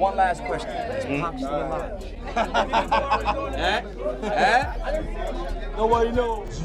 One last question. Is Pac still alive? Nobody knows.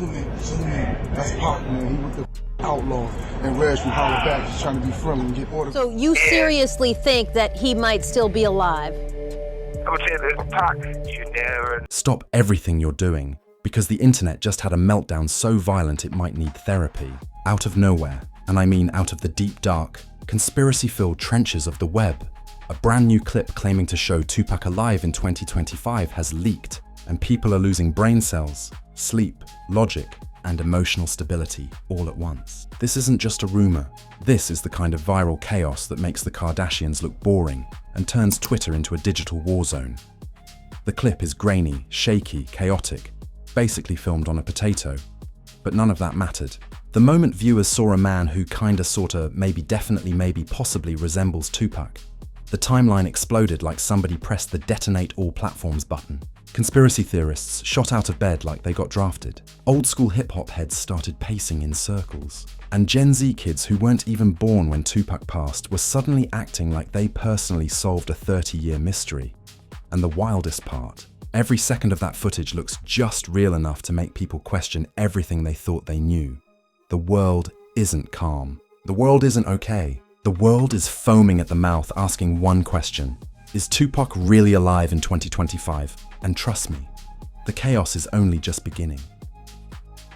That's Pac, man. He was the outlaw. And Reg from Holler back. He's trying to be friendly and get order. So you seriously think that he might still be alive? I would say that Pac, you never... Stop everything you're doing, because the internet just had a meltdown so violent it might need therapy. Out of nowhere, and I mean out of the deep dark, conspiracy-filled trenches of the web, a brand new clip claiming to show Tupac alive in 2025 has leaked, and people are losing brain cells, sleep, logic, and emotional stability all at once. This isn't just a rumor. This is the kind of viral chaos that makes the Kardashians look boring and turns Twitter into a digital war zone. The clip is grainy, shaky, chaotic, basically filmed on a potato. But none of that mattered. The moment viewers saw a man who kinda, sorta, maybe, definitely, maybe, possibly resembles Tupac, the timeline exploded like somebody pressed the detonate all platforms button. Conspiracy theorists shot out of bed like they got drafted. Old school hip-hop heads started pacing in circles. And Gen Z kids who weren't even born when Tupac passed were suddenly acting like they personally solved a 30-year mystery. And the wildest part, every second of that footage looks just real enough to make people question everything they thought they knew. The world isn't calm. The world isn't okay. The world is foaming at the mouth asking one question. Is Tupac really alive in 2025? And trust me, the chaos is only just beginning.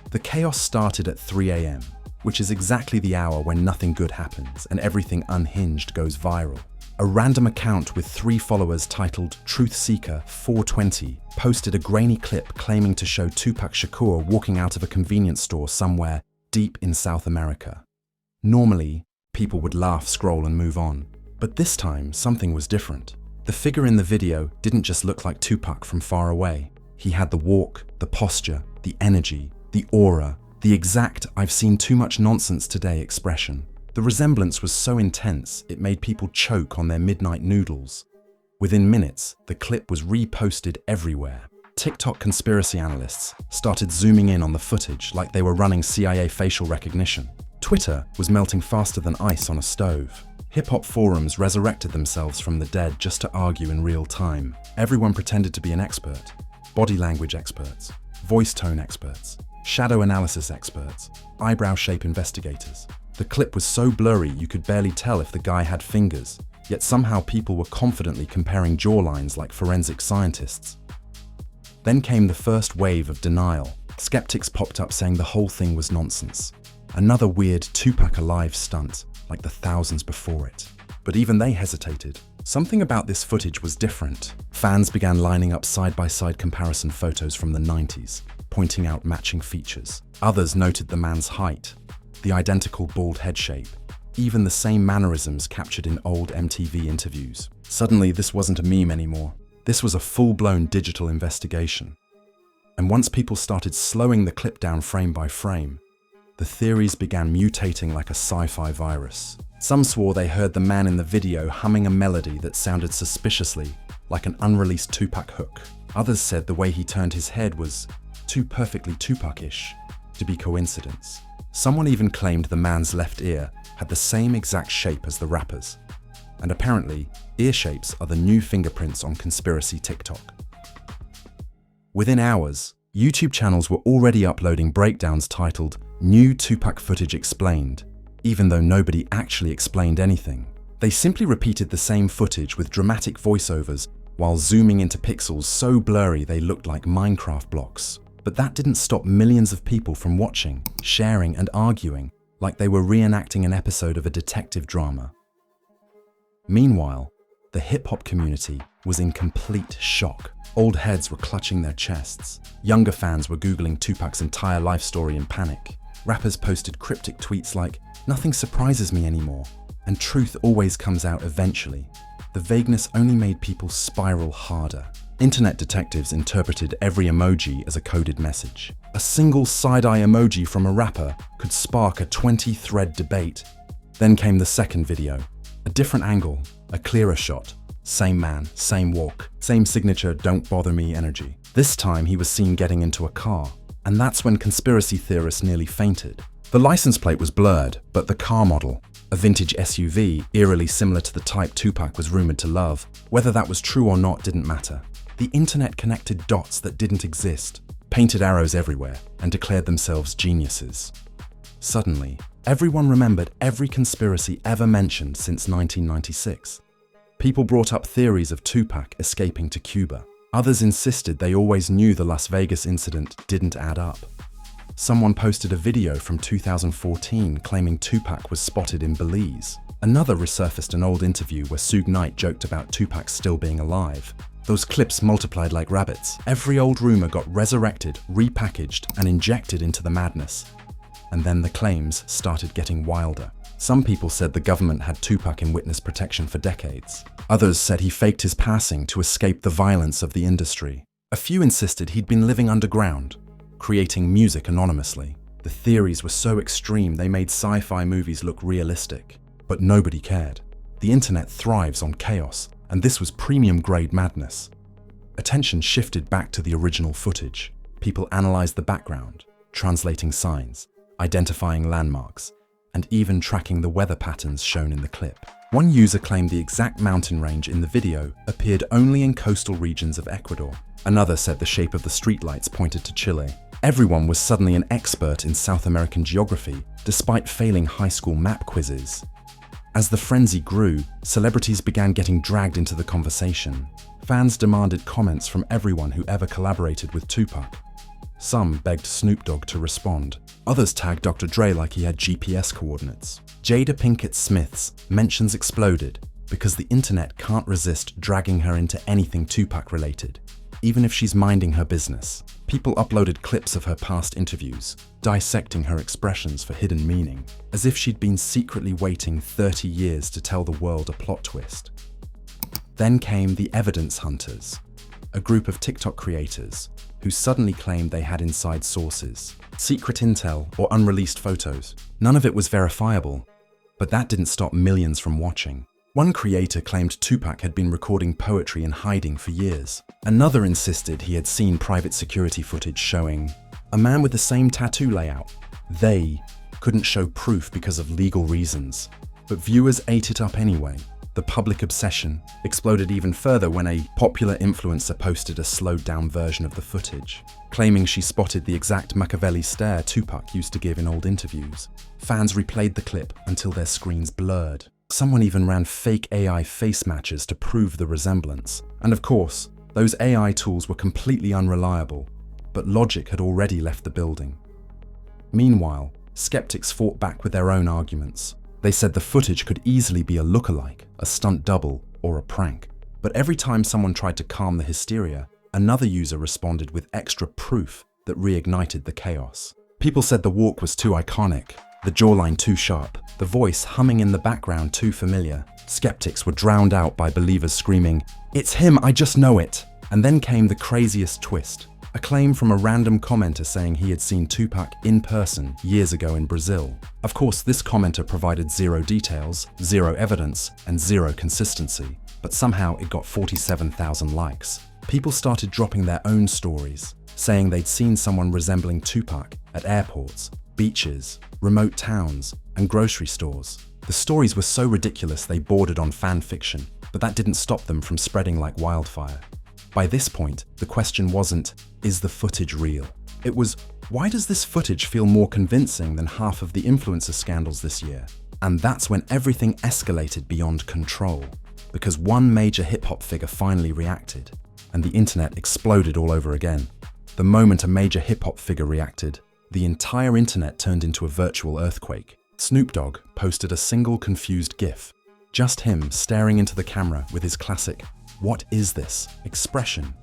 The chaos started at 3 a.m., which is exactly the hour when nothing good happens and everything unhinged goes viral. A random account with 3 followers titled Truth Seeker 420 posted a grainy clip claiming to show Tupac Shakur walking out of a convenience store somewhere deep in South America. Normally, people would laugh, scroll, and move on. But this time, something was different. The figure in the video didn't just look like Tupac from far away. He had the walk, the posture, the energy, the aura, the exact "I've seen too much nonsense today" expression. The resemblance was so intense, it made people choke on their midnight noodles. Within minutes, the clip was reposted everywhere. TikTok conspiracy analysts started zooming in on the footage like they were running CIA facial recognition. Twitter was melting faster than ice on a stove. Hip-hop forums resurrected themselves from the dead just to argue in real time. Everyone pretended to be an expert. Body language experts, voice tone experts, shadow analysis experts, eyebrow shape investigators. The clip was so blurry you could barely tell if the guy had fingers, yet somehow people were confidently comparing jawlines like forensic scientists. Then came the first wave of denial. Skeptics popped up saying the whole thing was nonsense. Another weird Tupac alive stunt, like the thousands before it. But even they hesitated. Something about this footage was different. Fans began lining up side-by-side comparison photos from the 90s, pointing out matching features. Others noted the man's height, the identical bald head shape, even the same mannerisms captured in old MTV interviews. Suddenly, this wasn't a meme anymore. This was a full-blown digital investigation. And once people started slowing the clip down frame by frame, the theories began mutating like a sci-fi virus. Some swore they heard the man in the video humming a melody that sounded suspiciously like an unreleased Tupac hook. Others said the way he turned his head was too perfectly Tupac-ish to be coincidence. Someone even claimed the man's left ear had the same exact shape as the rapper's. And apparently, ear shapes are the new fingerprints on conspiracy TikTok. Within hours, YouTube channels were already uploading breakdowns titled "New Tupac Footage Explained," even though nobody actually explained anything. They simply repeated the same footage with dramatic voiceovers while zooming into pixels so blurry they looked like Minecraft blocks. But that didn't stop millions of people from watching, sharing, and arguing like they were reenacting an episode of a detective drama. Meanwhile, the hip-hop community was in complete shock. Old heads were clutching their chests. Younger fans were Googling Tupac's entire life story in panic. Rappers posted cryptic tweets like, "Nothing surprises me anymore," and truth always comes out eventually. The vagueness only made people spiral harder. Internet detectives interpreted every emoji as a coded message. A single side-eye emoji from a rapper could spark a 20-thread debate. Then came the second video. A different angle, a clearer shot. Same man, same walk, same signature "don't bother me" energy. This time he was seen getting into a car, and that's when conspiracy theorists nearly fainted. The license plate was blurred, but the car model, a vintage SUV eerily similar to the type Tupac was rumored to love. Whether that was true or not didn't matter. The internet connected dots that didn't exist, painted arrows everywhere, and declared themselves geniuses. Suddenly, everyone remembered every conspiracy ever mentioned since 1996. People brought up theories of Tupac escaping to Cuba. Others insisted they always knew the Las Vegas incident didn't add up. Someone posted a video from 2014 claiming Tupac was spotted in Belize. Another resurfaced an old interview where Suge Knight joked about Tupac still being alive. Those clips multiplied like rabbits. Every old rumor got resurrected, repackaged, and injected into the madness. And then the claims started getting wilder. Some people said the government had Tupac in witness protection for decades. Others said he faked his passing to escape the violence of the industry. A few insisted he'd been living underground, creating music anonymously. The theories were so extreme they made sci-fi movies look realistic. But nobody cared. The internet thrives on chaos, and this was premium-grade madness. Attention shifted back to the original footage. People analyzed the background, translating signs, identifying landmarks, and even tracking the weather patterns shown in the clip. One user claimed the exact mountain range in the video appeared only in coastal regions of Ecuador. Another said the shape of the streetlights pointed to Chile. Everyone was suddenly an expert in South American geography, despite failing high school map quizzes. As the frenzy grew, celebrities began getting dragged into the conversation. Fans demanded comments from everyone who ever collaborated with Tupac. Some begged Snoop Dogg to respond. Others tagged Dr. Dre like he had GPS coordinates. Jada Pinkett Smith's mentions exploded because the internet can't resist dragging her into anything Tupac related, even if she's minding her business. People uploaded clips of her past interviews, dissecting her expressions for hidden meaning, as if she'd been secretly waiting 30 years to tell the world a plot twist. Then came the evidence hunters, a group of TikTok creators who suddenly claimed they had inside sources, secret intel, or unreleased photos. None of it was verifiable, but that didn't stop millions from watching. One creator claimed Tupac had been recording poetry in hiding for years. Another insisted he had seen private security footage showing a man with the same tattoo layout. They couldn't show proof because of legal reasons, but viewers ate it up anyway. The public obsession exploded even further when a popular influencer posted a slowed-down version of the footage, claiming she spotted the exact Machiavelli stare Tupac used to give in old interviews. Fans replayed the clip until their screens blurred. Someone even ran fake AI face matches to prove the resemblance. And of course, those AI tools were completely unreliable, but logic had already left the building. Meanwhile, skeptics fought back with their own arguments. They said the footage could easily be a lookalike, a stunt double, or a prank. But every time someone tried to calm the hysteria, another user responded with extra proof that reignited the chaos. People said the walk was too iconic, the jawline too sharp, the voice humming in the background too familiar. Skeptics were drowned out by believers screaming, "It's him, I just know it!" And then came the craziest twist. A claim from a random commenter saying he had seen Tupac in person years ago in Brazil. Of course, this commenter provided zero details, zero evidence, and zero consistency, but somehow it got 47,000 likes. People started dropping their own stories, saying they'd seen someone resembling Tupac at airports, beaches, remote towns, and grocery stores. The stories were so ridiculous they bordered on fan fiction, but that didn't stop them from spreading like wildfire. By this point, the question wasn't, is the footage real? It was, why does this footage feel more convincing than half of the influencer scandals this year? And that's when everything escalated beyond control, because one major hip-hop figure finally reacted, and the internet exploded all over again. The moment a major hip-hop figure reacted, the entire internet turned into a virtual earthquake. Snoop Dogg posted a single confused GIF, just him staring into the camera with his classic, "What is this?" expression,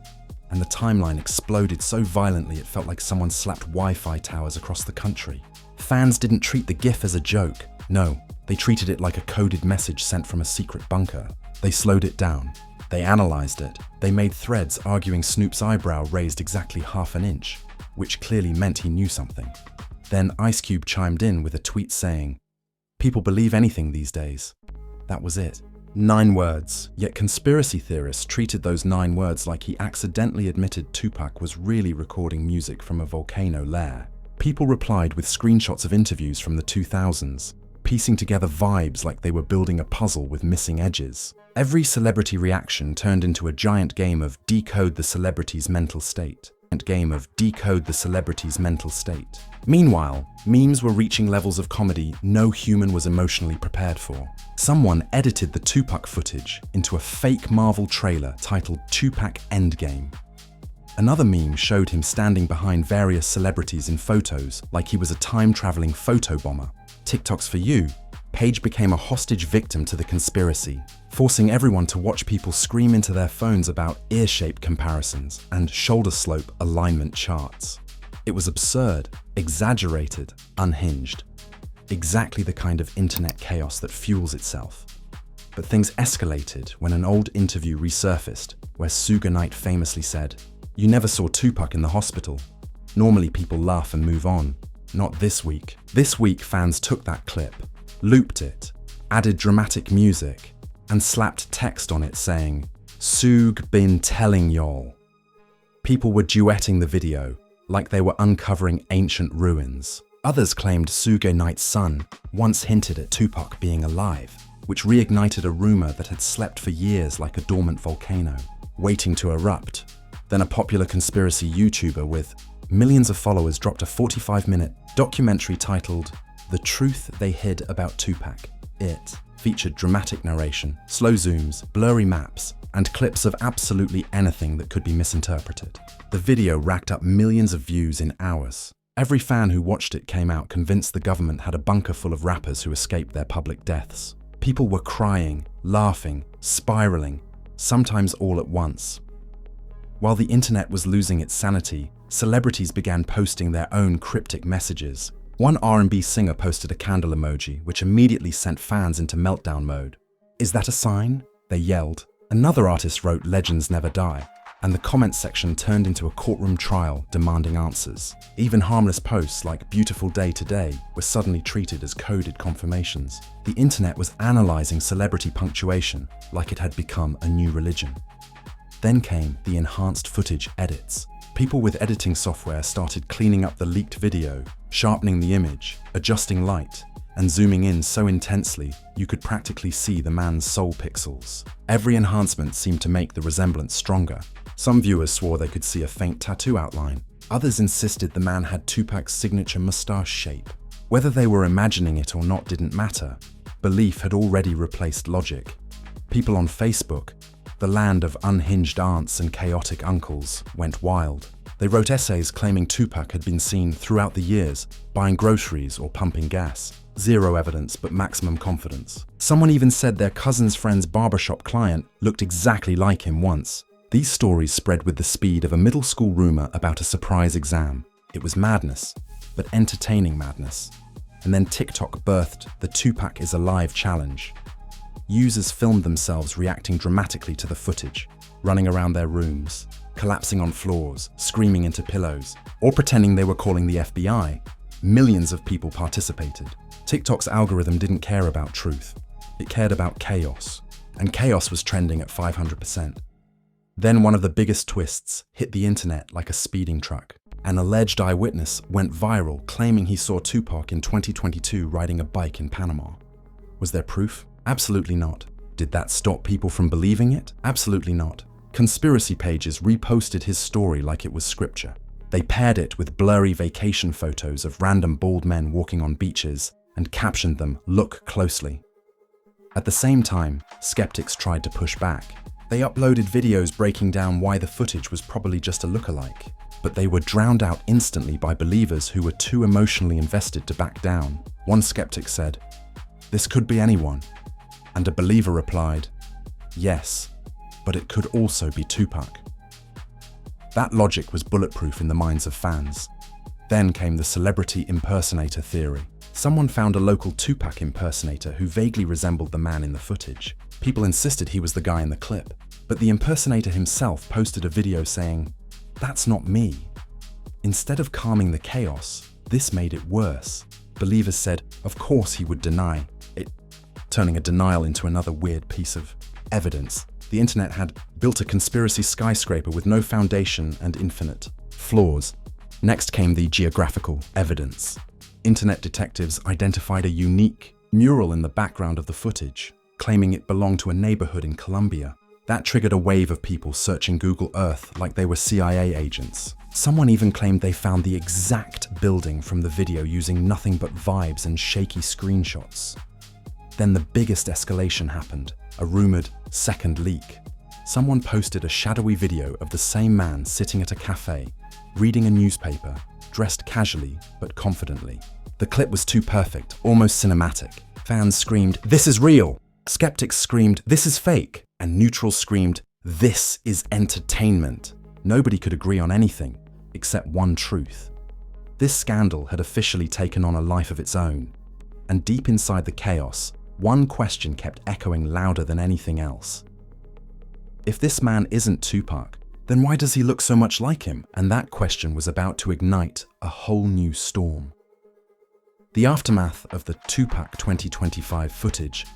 and the timeline exploded so violently it felt like someone slapped Wi-Fi towers across the country. Fans didn't treat the GIF as a joke. No, they treated it like a coded message sent from a secret bunker. They slowed it down. They analyzed it. They made threads arguing Snoop's eyebrow raised exactly half an inch, which clearly meant he knew something. Then Ice Cube chimed in with a tweet saying, "People believe anything these days." That was it. 9 words, yet conspiracy theorists treated those 9 words like he accidentally admitted Tupac was really recording music from a volcano lair. People replied with screenshots of interviews from the 2000s. piecing together vibes like they were building a puzzle with missing edges. Every celebrity reaction turned into a giant game of decode the celebrity's mental state. Meanwhile, memes were reaching levels of comedy no human was emotionally prepared for. Someone edited the Tupac footage into a fake Marvel trailer titled Tupac Endgame. Another meme showed him standing behind various celebrities in photos like he was a time-traveling photobomber. TikTok's For You page became a hostage victim to the conspiracy, forcing everyone to watch people scream into their phones about ear-shape comparisons and shoulder slope alignment charts. It was absurd, exaggerated, unhinged. Exactly the kind of internet chaos that fuels itself. But things escalated when an old interview resurfaced where Suge Knight famously said, "You never saw Tupac in the hospital. Normally people laugh and move on. Not this week." This week fans took that clip, looped it, added dramatic music, and slapped text on it saying, "Suge been telling y'all." People were duetting the video like they were uncovering ancient ruins. Others claimed Suge Knight's son once hinted at Tupac being alive, which reignited a rumor that had slept for years like a dormant volcano, waiting to erupt. Then a popular conspiracy YouTuber with millions of followers dropped a 45-minute documentary titled The Truth They Hid About Tupac. It featured dramatic narration, slow zooms, blurry maps, and clips of absolutely anything that could be misinterpreted. The video racked up millions of views in hours. Every fan who watched it came out convinced the government had a bunker full of rappers who escaped their public deaths. People were crying, laughing, spiraling, sometimes all at once. While the internet was losing its sanity, celebrities began posting their own cryptic messages. One R&B singer posted a candle emoji, which immediately sent fans into meltdown mode. "Is that a sign?" they yelled. Another artist wrote "Legends never die," and the comment section turned into a courtroom trial demanding answers. Even harmless posts like "Beautiful Day Today" were suddenly treated as coded confirmations. The internet was analyzing celebrity punctuation like it had become a new religion. Then came the enhanced footage edits. People with editing software started cleaning up the leaked video, sharpening the image, adjusting light, and zooming in so intensely you could practically see the man's soul pixels. Every enhancement seemed to make the resemblance stronger. Some viewers swore they could see a faint tattoo outline. Others insisted the man had Tupac's signature mustache shape. Whether they were imagining it or not didn't matter. Belief had already replaced logic. People on Facebook, the land of unhinged aunts and chaotic uncles, went wild. They wrote essays claiming Tupac had been seen throughout the years, buying groceries or pumping gas. Zero evidence, but maximum confidence. Someone even said their cousin's friend's barbershop client looked exactly like him once. These stories spread with the speed of a middle school rumor about a surprise exam. It was madness, but entertaining madness. And then TikTok birthed the Tupac is Alive challenge. Users filmed themselves reacting dramatically to the footage, running around their rooms, collapsing on floors, screaming into pillows, or pretending they were calling the FBI. Millions of people participated. TikTok's algorithm didn't care about truth. It cared about chaos, and chaos was trending at 500%. Then one of the biggest twists hit the internet like a speeding truck. An alleged eyewitness went viral claiming he saw Tupac in 2022 riding a bike in Panama. Was there proof? Absolutely not. Did that stop people from believing it? Absolutely not. Conspiracy pages reposted his story like it was scripture. They paired it with blurry vacation photos of random bald men walking on beaches and captioned them, "Look closely." At the same time, skeptics tried to push back. They uploaded videos breaking down why the footage was probably just a lookalike, but they were drowned out instantly by believers who were too emotionally invested to back down. One skeptic said, "This could be anyone." And a believer replied, "Yes, but it could also be Tupac." That logic was bulletproof in the minds of fans. Then came the celebrity impersonator theory. Someone found a local Tupac impersonator who vaguely resembled the man in the footage. People insisted he was the guy in the clip, but the impersonator himself posted a video saying, "That's not me." Instead of calming the chaos, this made it worse. Believers said, of course he would deny it, turning a denial into another weird piece of evidence. The internet had built a conspiracy skyscraper with no foundation and infinite flaws. Next came the geographical evidence. Internet detectives identified a unique, mural in the background of the footage, claiming it belonged to a neighborhood in Colombia. That triggered a wave of people searching Google Earth like they were CIA agents. Someone even claimed they found the exact building from the video using nothing but vibes and shaky screenshots. Then the biggest escalation happened, a rumored second leak. Someone posted a shadowy video of the same man sitting at a cafe, reading a newspaper, dressed casually but confidently. The clip was too perfect, almost cinematic. Fans screamed, "This is real!" Skeptics screamed, "This is fake!" And neutrals screamed, "This is entertainment!" Nobody could agree on anything, except one truth. This scandal had officially taken on a life of its own. And deep inside the chaos, one question kept echoing louder than anything else. If this man isn't Tupac, then why does he look so much like him? And that question was about to ignite a whole new storm. The aftermath of the Tupac 2025 footage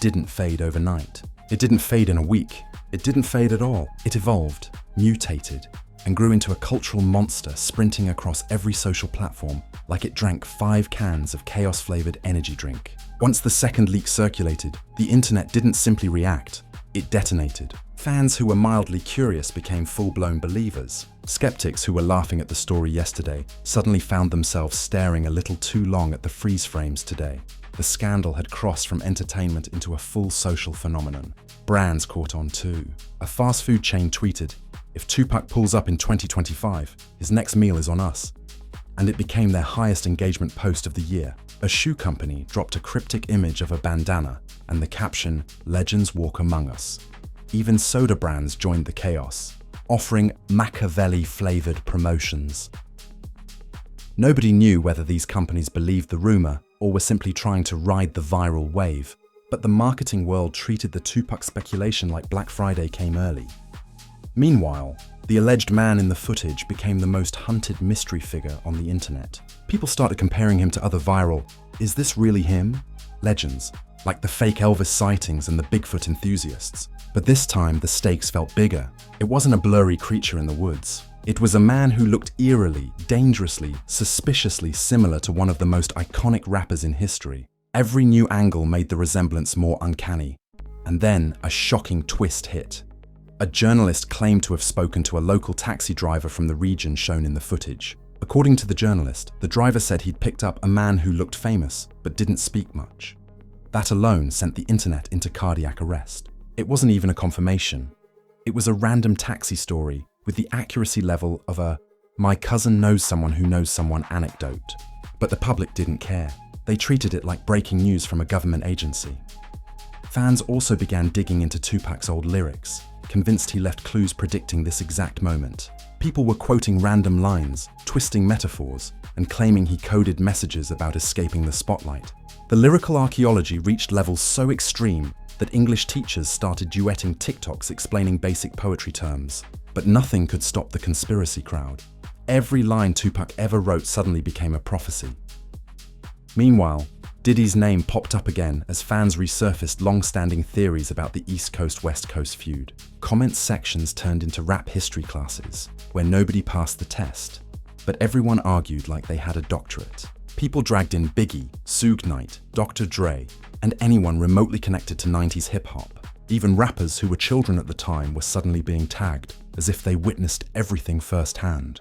didn't fade overnight. It didn't fade in a week. It didn't fade at all. It evolved, mutated, and grew into a cultural monster sprinting across every social platform like it drank 5 cans of chaos-flavored energy drink. Once the second leak circulated, the internet didn't simply react, it detonated. Fans who were mildly curious became full-blown believers. Skeptics who were laughing at the story yesterday suddenly found themselves staring a little too long at the freeze frames today. The scandal had crossed from entertainment into a full social phenomenon. Brands caught on too. A fast food chain tweeted, "If Tupac pulls up in 2025, his next meal is on us." And it became their highest engagement post of the year. A shoe company dropped a cryptic image of a bandana and the caption, "Legends walk among us." Even soda brands joined the chaos, offering Machiavelli-flavored promotions. Nobody knew whether these companies believed the rumor or were simply trying to ride the viral wave, but the marketing world treated the Tupac speculation like Black Friday came early. Meanwhile, the alleged man in the footage became the most hunted mystery figure on the internet. People started comparing him to other viral, "Is this really him?" legends, like the fake Elvis sightings and the Bigfoot enthusiasts. But this time, the stakes felt bigger. It wasn't a blurry creature in the woods. It was a man who looked eerily, dangerously, suspiciously similar to one of the most iconic rappers in history. Every new angle made the resemblance more uncanny. And then a shocking twist hit. A journalist claimed to have spoken to a local taxi driver from the region shown in the footage. According to the journalist, the driver said he'd picked up a man who looked famous, but didn't speak much. That alone sent the internet into cardiac arrest. It wasn't even a confirmation. It was a random taxi story with the accuracy level of a "my cousin knows someone who knows someone" anecdote. But the public didn't care. They treated it like breaking news from a government agency. Fans also began digging into Tupac's old lyrics, convinced he left clues predicting this exact moment. People were quoting random lines, twisting metaphors, and claiming he coded messages about escaping the spotlight. The lyrical archaeology reached levels so extreme that English teachers started duetting TikToks explaining basic poetry terms. But nothing could stop the conspiracy crowd. Every line Tupac ever wrote suddenly became a prophecy. Meanwhile, Diddy's name popped up again as fans resurfaced long-standing theories about the East Coast-West Coast feud. Comment sections turned into rap history classes, where nobody passed the test, but everyone argued like they had a doctorate. People dragged in Biggie, Suge Knight, Dr. Dre, and anyone remotely connected to 90s hip-hop. Even rappers who were children at the time were suddenly being tagged, as if they witnessed everything firsthand.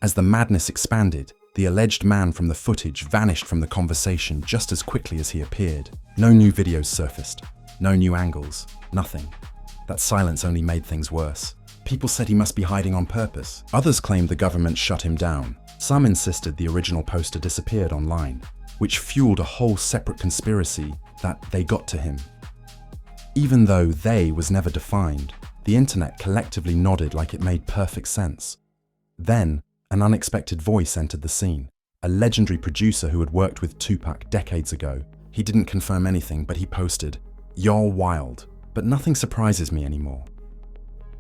As the madness expanded, the alleged man from the footage vanished from the conversation just as quickly as he appeared. No new videos surfaced, no new angles, nothing. That silence only made things worse. People said he must be hiding on purpose. Others claimed the government shut him down. Some insisted the original poster disappeared online, which fueled a whole separate conspiracy that they got to him. Even though "they" was never defined, the internet collectively nodded like it made perfect sense. Then, an unexpected voice entered the scene. A legendary producer who had worked with Tupac decades ago. He didn't confirm anything, but he posted, "Y'all wild, but nothing surprises me anymore."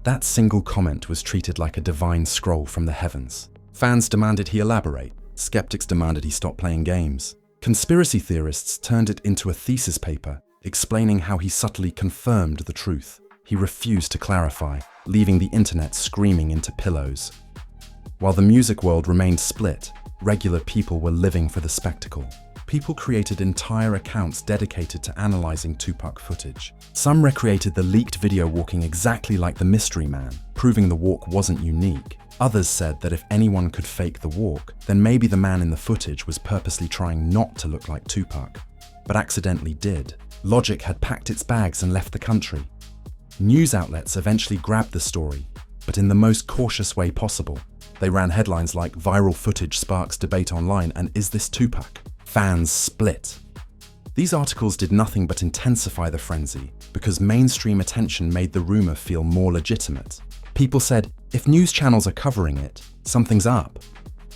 That single comment was treated like a divine scroll from the heavens. Fans demanded he elaborate. Skeptics demanded he stop playing games. Conspiracy theorists turned it into a thesis paper, explaining how he subtly confirmed the truth. He refused to clarify, leaving the internet screaming into pillows. While the music world remained split, regular people were living for the spectacle. People created entire accounts dedicated to analyzing Tupac footage. Some recreated the leaked video walking exactly like the mystery man, proving the walk wasn't unique. Others said that if anyone could fake the walk, then maybe the man in the footage was purposely trying not to look like Tupac, but accidentally did. Logic had packed its bags and left the country. News outlets eventually grabbed the story, but in the most cautious way possible. They ran headlines like "Viral footage sparks debate online" and "Is this Tupac?" Fans split. These articles did nothing but intensify the frenzy because mainstream attention made the rumor feel more legitimate. People said, if news channels are covering it, something's up.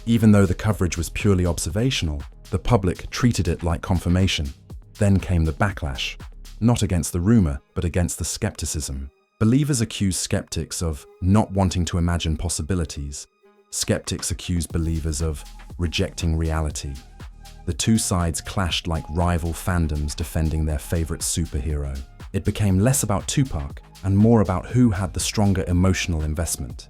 Even though the coverage was purely observational, the public treated it like confirmation. Then came the backlash, not against the rumor, but against the skepticism. Believers accused skeptics of not wanting to imagine possibilities. Skeptics accused believers of rejecting reality. The two sides clashed like rival fandoms defending their favorite superhero. It became less about Tupac and more about who had the stronger emotional investment.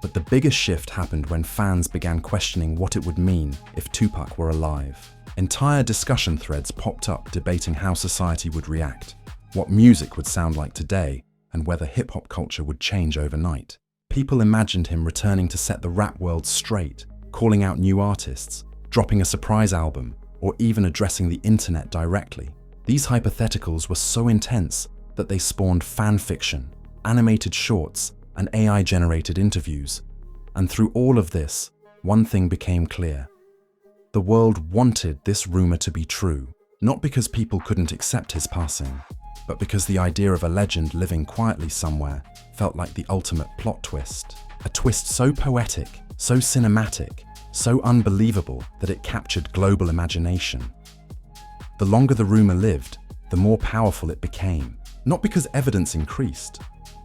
But the biggest shift happened when fans began questioning what it would mean if Tupac were alive. Entire discussion threads popped up debating how society would react, what music would sound like today, and whether hip-hop culture would change overnight. People imagined him returning to set the rap world straight, calling out new artists, dropping a surprise album, or even addressing the internet directly. These hypotheticals were so intense that they spawned fan fiction, animated shorts, and AI-generated interviews. And through all of this, one thing became clear. The world wanted this rumor to be true, not because people couldn't accept his passing, but because the idea of a legend living quietly somewhere felt like the ultimate plot twist. A twist so poetic, so cinematic, so unbelievable that it captured global imagination. The longer the rumor lived, the more powerful it became, not because evidence increased,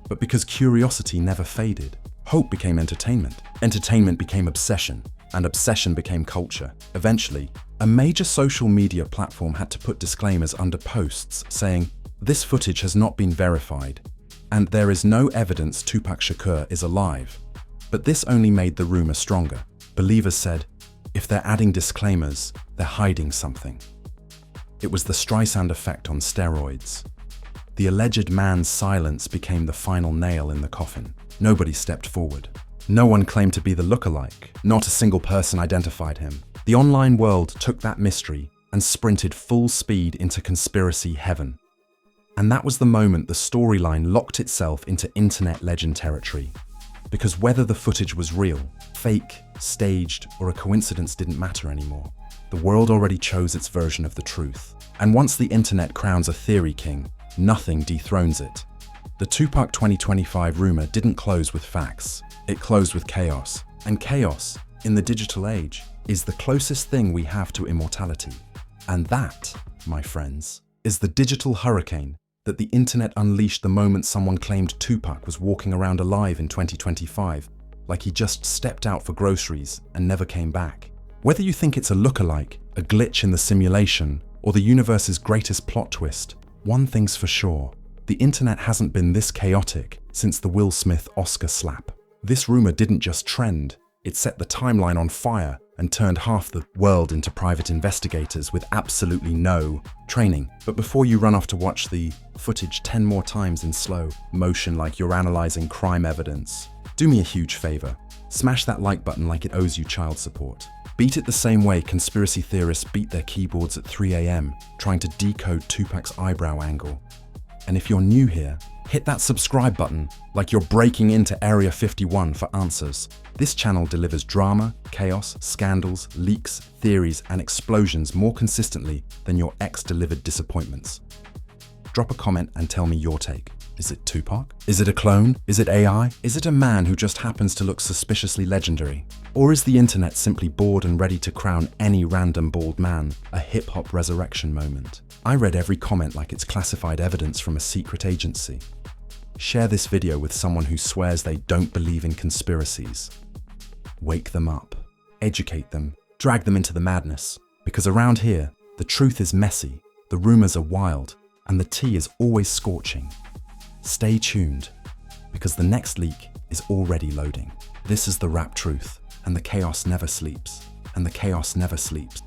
but because curiosity never faded. Hope became entertainment, entertainment became obsession, and obsession became culture. Eventually, a major social media platform had to put disclaimers under posts saying, "This footage has not been verified, and there is no evidence Tupac Shakur is alive." But this only made the rumor stronger. Believers said, if they're adding disclaimers, they're hiding something. It was the Streisand effect on steroids. The alleged man's silence became the final nail in the coffin. Nobody stepped forward. No one claimed to be the lookalike. Not a single person identified him. The online world took that mystery and sprinted full speed into conspiracy heaven. And that was the moment the storyline locked itself into internet legend territory. Because whether the footage was real, fake, staged, or a coincidence didn't matter anymore. The world already chose its version of the truth. And once the internet crowns a theory king, nothing dethrones it. The Tupac 2025 rumor didn't close with facts. It closed with chaos. And chaos, in the digital age, is the closest thing we have to immortality. And that, my friends, is the digital hurricane that the internet unleashed the moment someone claimed Tupac was walking around alive in 2025, like he just stepped out for groceries and never came back. Whether you think it's a lookalike, a glitch in the simulation, or the universe's greatest plot twist, one thing's for sure. The internet hasn't been this chaotic since the Will Smith Oscar slap. This rumor didn't just trend, it set the timeline on fire and turned half the world into private investigators with absolutely no training. But before you run off to watch the footage 10 more times in slow motion like you're analyzing crime evidence, do me a huge favor. Smash that like button like it owes you child support. Beat it the same way conspiracy theorists beat their keyboards at 3 a.m. trying to decode Tupac's eyebrow angle. And if you're new here, hit that subscribe button like you're breaking into Area 51 for answers. This channel delivers drama, chaos, scandals, leaks, theories, and explosions more consistently than your ex-delivered disappointments. Drop a comment and tell me your take. Is it Tupac? Is it a clone? Is it AI? Is it a man who just happens to look suspiciously legendary? Or is the internet simply bored and ready to crown any random bald man a hip-hop resurrection moment? I read every comment like it's classified evidence from a secret agency. Share this video with someone who swears they don't believe in conspiracies. Wake them up, educate them, drag them into the madness. Because around here, the truth is messy, the rumors are wild, and the tea is always scorching. Stay tuned, because the next leak is already loading. This is the rap truth, and the chaos never sleeps. and the chaos never sleeps.